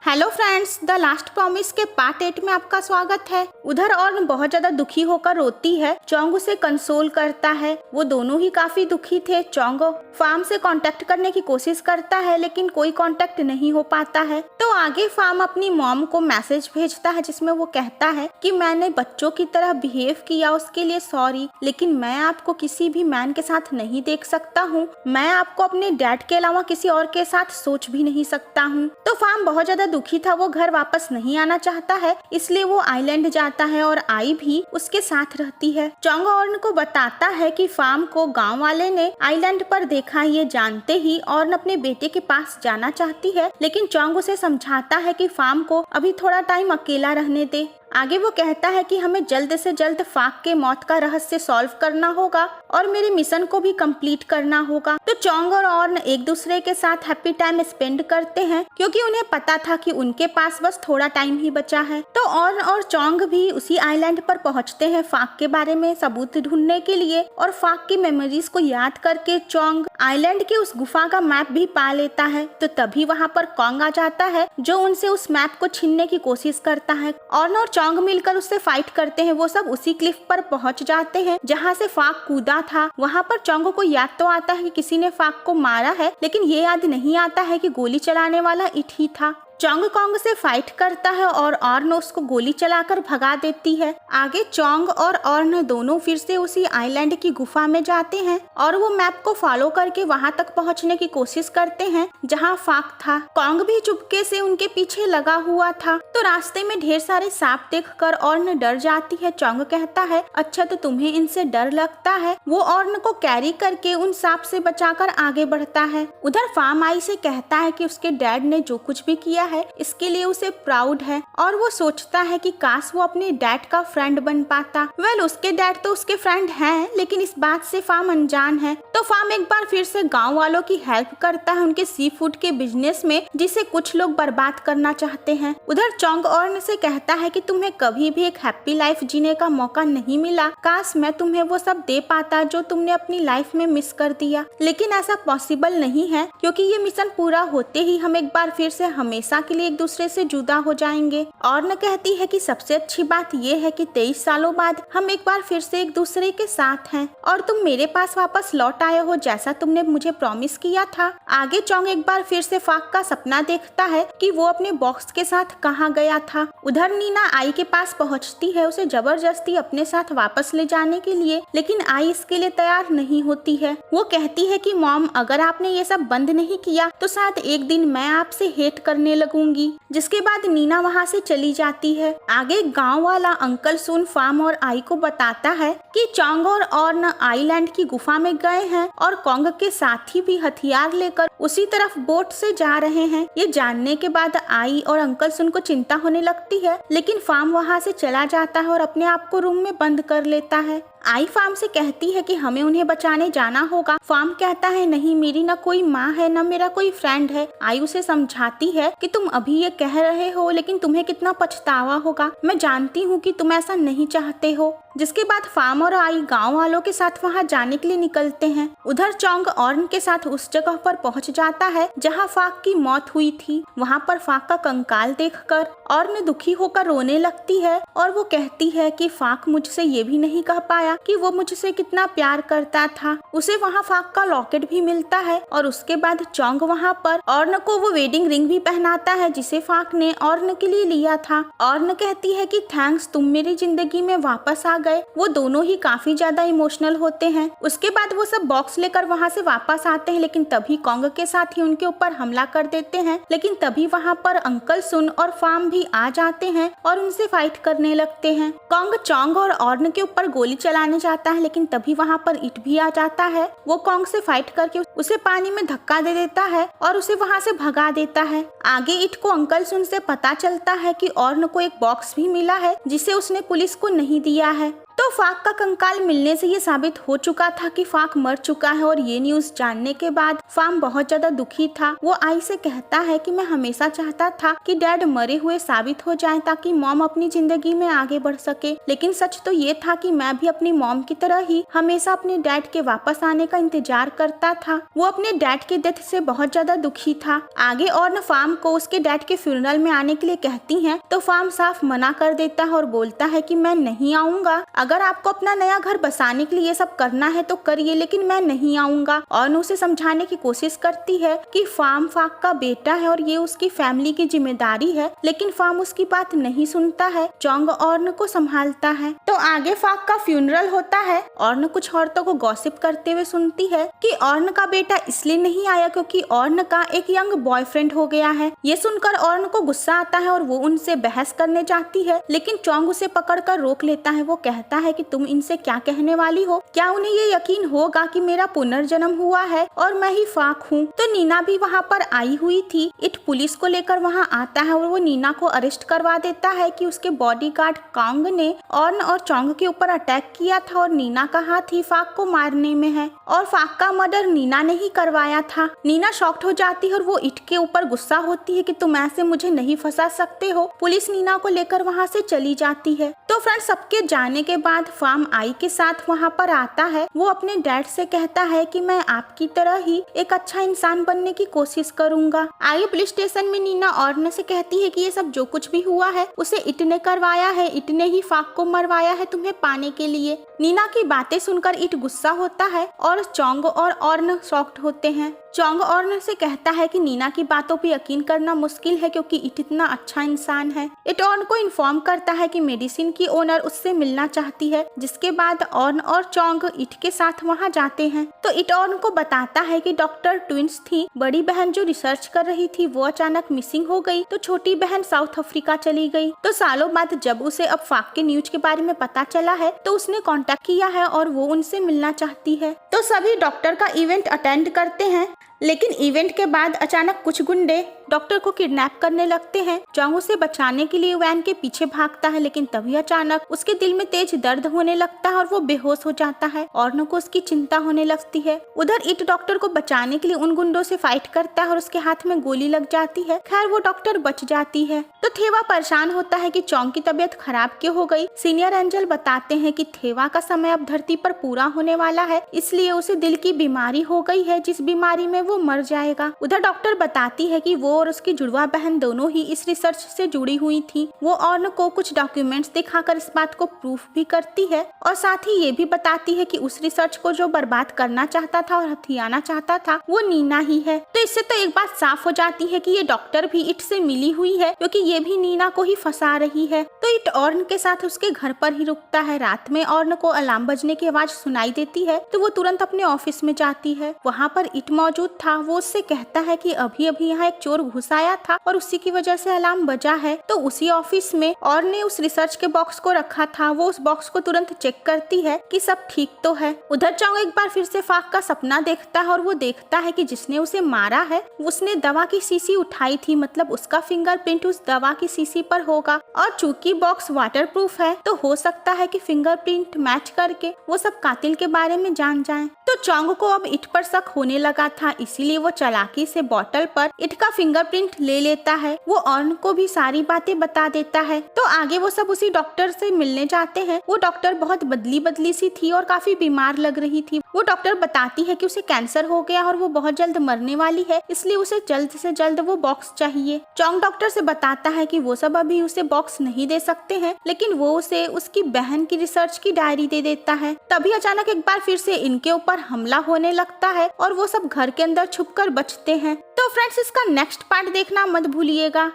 Hello friends, the last promise के part 8 में आपका स्वागत है। उधर और बहुत ज्यादा दुखी होकर रोती है। चोंग उसे कंसोल करता है। वो दोनों ही काफी दुखी थे। चोंग फार्म से कांटेक्ट करने की कोशिश करता है लेकिन कोई कांटेक्ट नहीं हो पाता है। तो आगे फार्म अपनी मॉम को मैसेज भेजता है जिसमें वो कहता है कि मैंने बच्चों की तरह बिहेव किया, उसके लिए सॉरी, लेकिन मैं आपको किसी भी मैन के साथ नहीं देख सकता हूँ। मैं आपको अपने डैड के अलावा किसी और के साथ सोच भी नहीं सकता हूँ। तो फार्म बहुत ज्यादा दुखी था। वो घर वापस नहीं आना चाहता है, इसलिए वो आइलैंड जाता है और आई भी उसके साथ रहती है। चोंग ऑर्न को बताता है कि फार्म को गांव वाले ने आइलैंड पर देखा। ये जानते ही ऑर्न अपने बेटे के पास जाना चाहती है, लेकिन चोंग उसे समझाता है कि फार्म को अभी थोड़ा टाइम अकेला रहने दे। आगे वो कहता है कि हमें जल्द से जल्द फाक के मौत का रहस्य सॉल्व करना होगा और मेरे मिशन को भी कंप्लीट करना होगा। तो चोंग और ऑर्न एक दूसरे के साथ हैप्पी टाइम स्पेंड करते हैं क्योंकि उन्हें पता था कि उनके पास बस थोड़ा टाइम ही बचा है। तो ऑर्न और चोंग भी उसी आइलैंड पर पहुंचते हैं फाक के बारे में सबूत ढूंढने के लिए, और फाक की मेमोरीज को याद करके चोंग आइलैंड की उस गुफा का मैप भी पा लेता है। तो तभी वहाँ पर कोंग आ जाता है जो उनसे उस मैप को छीनने की कोशिश करता है। ऑर्न और चोंग मिलकर उससे फाइट करते हैं। वो सब उसी क्लिफ पर पहुंच जाते हैं जहां से फाक कूदा था। वहां पर चोंग को याद तो आता है कि किसी ने फाक को मारा है, लेकिन ये याद नहीं आता है कि गोली चलाने वाला इट ही था। चोंग कोंग से फाइट करता है और ऑर्न उसको गोली चलाकर भगा देती है। आगे चोंग और ऑर्न दोनों फिर से उसी आइलैंड की गुफा में जाते हैं और वो मैप को फॉलो करके वहां तक पहुंचने की कोशिश करते हैं जहां फाक था। कोंग भी चुपके से उनके पीछे लगा हुआ था। तो रास्ते में ढेर सारे सांप देखकर ऑर्न डर जाती है। चोंग कहता है, अच्छा तो तुम्हें इनसे डर लगता है। वो ऑर्न को कैरी करके उन सांप से बचाकर आगे बढ़ता है। उधर फार्म आई से कहता है कि उसके डैड ने जो कुछ भी किया है इसके लिए उसे प्राउड है, और वो सोचता है कि काश वो अपने डैड का फ्रेंड बन पाता। उसके डैड तो उसके फ्रेंड हैं, लेकिन इस बात से फार्म अनजान है। तो फार्म एक बार फिर से गांव वालों की हेल्प करता है उनके सी फूड के बिजनेस में, जिसे कुछ लोग बर्बाद करना चाहते हैं। उधर चोंग ऑर्न से कहता है कि तुम्हें कभी भी एक हैप्पी लाइफ जीने का मौका नहीं मिला। काश मैं तुम्हें वो सब दे पाता जो तुमने अपनी लाइफ में मिस कर दिया, लेकिन ऐसा पॉसिबल नहीं है क्योंकि ये मिशन पूरा होते ही हम एक बार फिर से हमेशा के लिए एक दूसरे से जुदा हो जाएंगे। ऑर्न कहती है कि सबसे अच्छी बात ये है कि 23 सालों बाद हम एक बार फिर से एक दूसरे के साथ हैं और तुम मेरे पास वापस लौट आए हो जैसा तुमने मुझे प्रॉमिस किया था। आगे चोंग एक बार फिर से फाक का सपना देखता है कि वो अपने बॉक्स के साथ कहाँ गया था। उधर नीना आई के पास पहुँचती है उसे जबरदस्ती अपने साथ वापस ले जाने के लिए, लेकिन आई इसके लिए तैयार नहीं होती है। वो कहती है कि मॉम, अगर आपने ये सब बंद नहीं किया तो शायद एक दिन मैं आपसे हेट करने लगूंगी। जिसके बाद नीना वहाँ से चली जाती है। आगे गांव वाला अंकल सुन फार्म और आई को बताता है कि चोंग और ऑर्न आइलैंड की गुफा में गए हैं और कोंग के साथी भी हथियार लेकर उसी तरफ बोट से जा रहे हैं। ये जानने के बाद आई और अंकल सुन को चिंता होने लगती है, लेकिन फार्म वहाँ से चला जाता है और अपने आप को रूम में बंद कर लेता है। आई फार्म से कहती है कि हमें उन्हें बचाने जाना होगा। फार्म कहता है, नहीं, मेरी न कोई माँ है न मेरा कोई फ्रेंड है। आई उसे समझाती है कि तुम अभी ये कह रहे हो, लेकिन तुम्हें कितना पछतावा होगा। मैं जानती हूँ कि तुम ऐसा नहीं चाहते हो। जिसके बाद फार्म और आई गांव वालों के साथ वहां जाने के लिए निकलते हैं। उधर चोंग ऑर्न के साथ उस जगह पर पहुंच जाता है जहां फाक की मौत हुई थी। वहां पर फाक का कंकाल देखकर ऑर्न दुखी होकर रोने लगती है और वो कहती है कि फाक मुझसे ये भी नहीं कह पाया कि वो मुझसे कितना प्यार करता था। उसे वहाँ फाक का लॉकेट भी मिलता है और उसके बाद चोंग वहाँ पर ऑर्न को वो वेडिंग रिंग भी पहनाता है जिसे फाक ने ऑर्न के लिए लिया था। ऑर्न कहती है कि थैंक्स, तुम मेरी जिंदगी में वापस आ गए। वो दोनों ही काफी ज्यादा इमोशनल होते हैं। उसके बाद वो सब बॉक्स लेकर वहाँ से वापस आते हैं, लेकिन तभी कोंग के साथ ही उनके ऊपर हमला कर देते हैं। लेकिन तभी वहाँ पर अंकल सुन और फार्म भी आ जाते हैं और उनसे फाइट करने लगते हैं। कोंग चोंग और ऑर्न के ऊपर गोली चलाने जाता है, लेकिन तभी वहाँ पर इट भी आ जाता है। वो कोंग से फाइट करके उसे पानी में धक्का दे देता है और उसे वहाँ से भगा देता है। आगे इट को अंकल सुन से पता चलता है कि ऑर्न को एक बॉक्स भी मिला है जिसे उसने पुलिस को नहीं दिया है। तो फाक का कंकाल मिलने से ये साबित हो चुका था कि फाक मर चुका है और ये न्यूज जानने के बाद फाम बहुत ज्यादा दुखी था। वो आई से कहता है कि मैं हमेशा चाहता था कि डैड मरे हुए साबित हो जाएं ताकि मॉम अपनी जिंदगी में आगे बढ़ सके, लेकिन सच तो ये था कि मैं भी अपनी मॉम की तरह ही हमेशा अपने डैड के वापस आने का इंतजार करता था। वो अपने डैड के डेथ से बहुत ज्यादा दुखी था। आगे और फाम को उसके डैड के फ्यूनरल में आने के लिए कहती है तो फाम साफ मना कर देता है और बोलता है कि मैं नहीं आऊंगा। अगर आपको अपना नया घर बसाने के लिए ये सब करना है तो करिए, लेकिन मैं नहीं आऊंगा। और उसे समझाने की कोशिश करती है कि फाम फाक का बेटा है और ये उसकी फैमिली की जिम्मेदारी है, लेकिन फाम उसकी बात नहीं सुनता है। चोंग ऑर्न को संभालता है। तो आगे फाक का फ्यूनरल होता है। ऑर्न कुछ औरतों को गॉसिप करते हुए सुनती है कि ऑर्न का बेटा इसलिए नहीं आया क्योंकि ऑर्न का एक यंग बॉयफ्रेंड हो गया है। ये सुनकर ऑर्न को गुस्सा आता है और वो उनसे बहस करने जाती है, लेकिन चोंग उसे पकड़कर रोक लेता है। वो कहता है कि तुम इनसे क्या कहने वाली हो? क्या उन्हें ये यकीन होगा कि मेरा पुनर्जन्म हुआ है और मैं ही फाक हूँ? तो नीना भी वहाँ पर आई हुई थी। इट पुलिस को लेकर वहाँ आता है और वो नीना को अरेस्ट करवा देता है कि उसके बॉडीगार्ड कांग ने ऑर्न और चोंग के ऊपर अटैक किया था और नीना का हाथ ही फाक को मारने में है और फाक का मर्डर नीना ने ही करवाया था। नीना शॉक्ड हो जाती है और वो इट के ऊपर गुस्सा होती है कि तुम ऐसे मुझे नहीं फंसा सकते हो। पुलिस नीना को लेकर वहाँ से चली जाती है। तो फ्रेंड्स, सबके जाने के बाद फाम आई के साथ वहाँ पर आता है। वो अपने डैड से कहता है कि मैं आपकी तरह ही एक अच्छा इंसान बनने की कोशिश करूंगा। आगे पुलिस स्टेशन में नीना ऑर्न से कहती है कि ये सब जो कुछ भी हुआ है उसे इट ने करवाया है, इट ने ही फाक को मरवाया है तुम्हें पाने के लिए। नीना की बातें सुनकर इट गुस्सा होता है और चोंग और ऑर्न शॉक्ड होते हैं। चोंग ऑर्न से कहता है कि नीना की बातों पर यकीन करना मुश्किल है क्योंकि इट इतना अच्छा इंसान है। इट ऑर्न को इन्फॉर्म करता है कि मेडिसिन की ओनर उससे मिलना चाहती है, जिसके बाद ऑर्न और चोंग इट के साथ वहाँ जाते हैं। तो इट ऑर्न को बताता है कि डॉक्टर ट्विंस थी। बड़ी बहन जो रिसर्च कर रही थी वो अचानक मिसिंग हो गई, तो छोटी बहन साउथ अफ्रीका चली गई। तो सालों बाद जब उसे अब फाक के न्यूज के बारे में पता चला है तो उसने कांटेक्ट किया है और वो उनसे मिलना चाहती है। तो सभी डॉक्टर का इवेंट अटेंड करते हैं, लेकिन इवेंट के बाद अचानक कुछ गुंडे डॉक्टर को किडनैप करने लगते हैं। चोंग उसे बचाने के लिए वैन के पीछे भागता है, लेकिन तभी अचानक उसके दिल में तेज दर्द होने लगता है और वो बेहोश हो जाता है। ऑर्न को उसकी चिंता होने लगती है। उधर इट डॉक्टर को बचाने के लिए उन गुंडों से फाइट करता है और उसके हाथ में गोली लग जाती है। खैर वो डॉक्टर बच जाती है। तो थेवा परेशान होता है कि चोंग की तबीयत खराब क्यों हो गई। सीनियर एंजल बताते हैं कि थेवा का समय अब धरती पर पूरा होने वाला है, इसलिए उसे दिल की बीमारी हो गई है, जिस बीमारी में वो मर जाएगा। उधर डॉक्टर बताती है कि वो और उसकी जुड़वा बहन दोनों ही इस रिसर्च से जुड़ी हुई थी। वो ऑर्न को कुछ डॉक्यूमेंट्स दिखाकर इस बात को प्रूफ भी करती है और साथ ही ये भी बताती है कि उस रिसर्च को जो बर्बाद करना चाहता था और हथियाना चाहता था वो नीना ही है। तो इससे तो एक बात साफ हो जाती है कि ये डॉक्टर भी इट से मिली हुई है, क्योंकि ये भी नीना को ही फंसा रही है। तो इट ऑर्न के साथ उसके घर पर ही रुकता है। रात में ऑर्न को अलार्म बजने की आवाज सुनाई देती है तो वो तुरंत अपने ऑफिस में जाती है। वहाँ पर इट मौजूद था। वो उससे कहता है कि अभी अभी यहाँ एक चोर घुस आया था और उसी की वजह से अलार्म बजा है। तो उसी ऑफिस में और ने उस रिसर्च के बॉक्स को रखा था। वो उस बॉक्स को तुरंत चेक करती है कि सब ठीक तो है। उधर चोंग एक बार फिर से फाक का सपना देखता है और वो देखता है कि जिसने उसे मारा है उसने दवा की शीशी उठाई थी, मतलब उसका फिंगरप्रिंट उस दवा की शीशी पर होगा। और चूंकि बॉक्स वाटरप्रूफ है तो हो सकता है कि फिंगरप्रिंट मैच करके वो सब कातिल के बारे में जान जाएं। तो चोंग को अब इट पर शक होने लगा था, इसीलिए वो चालाकी से बॉटल पर इट का फिंगरप्रिंट ले लेता है। वो ऑर्न को भी सारी बातें बता देता है। तो आगे वो सब उसी डॉक्टर से मिलने जाते हैं। वो डॉक्टर बहुत बदली बदली सी थी और काफी बीमार लग रही थी। वो डॉक्टर बताती है कि उसे कैंसर हो गया और वो बहुत जल्द मरने वाली है, इसलिए उसे जल्द से जल्द वो बॉक्स चाहिए। चोंग डॉक्टर से बताता है कि वो सब अभी उसे बॉक्स नहीं दे सकते हैं, लेकिन वो उसे उसकी बहन की रिसर्च की डायरी दे देता है। तभी अचानक एक बार फिर से इनके ऊपर हमला होने लगता है और वो सब घर के अंदर छुपकर बचते हैं। तो फ्रेंड्स, इसका नेक्स्ट पार्ट देखना मत भूलिएगा।